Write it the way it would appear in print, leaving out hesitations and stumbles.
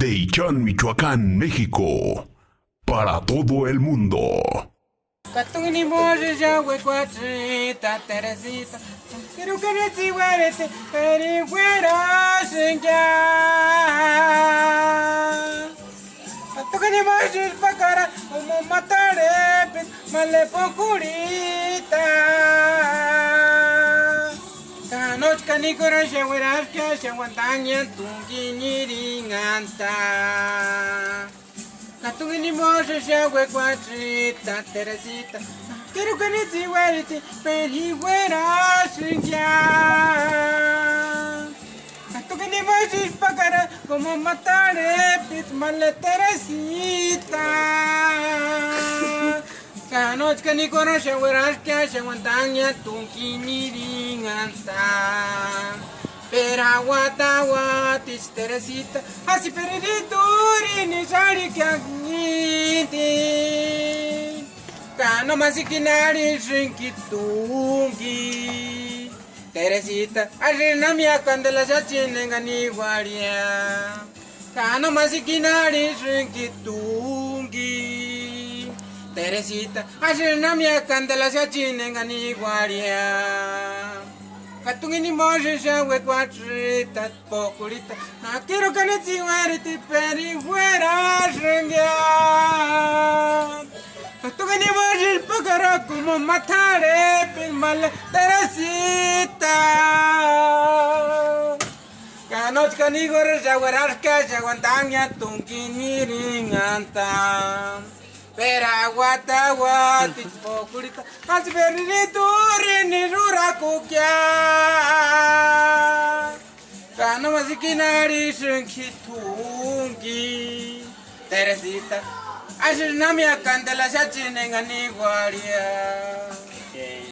de Ichán, Michoacán, México, para todo el mundo. Katungini moje jawe kwachita Teresita. Quiero que ne siwarete, pero fuera sengya. Katungini moje pakara, como matare, male pocurita. Kanoch kanikora shawaras kya shawantanya tungini ringanta. Katungini moje jawe kwachita Teresita. Quiero que ne siwarete, pero fuera sengya. Katungini moje pakara, como matare, male Teresita. Kanoch kanikora shawaras kya shawantanya tungini ringanta. Perawatawatis Teresita, así periduri ni sari kyagiti. Kano masikinari shinkitungi. Teresita, arena mia candela chachinenga ni guaria. Kano masikinari shinkitungi. Teresita, arena mia candela chachinenga ni guaria. Katungini moje jawe kwachita pokurita. Na quiero que ne siwarete peri fuera sengya. Katungini moje pakara como matare mal Teresita. Kanoch kanigor jawararka jawantanya tungini ringanta. Perawatawatis pokurita, as verituri ni rurakukya. Kano masikinari shinkitungi. Teresita, asir namia candela shachinenga ni guaria.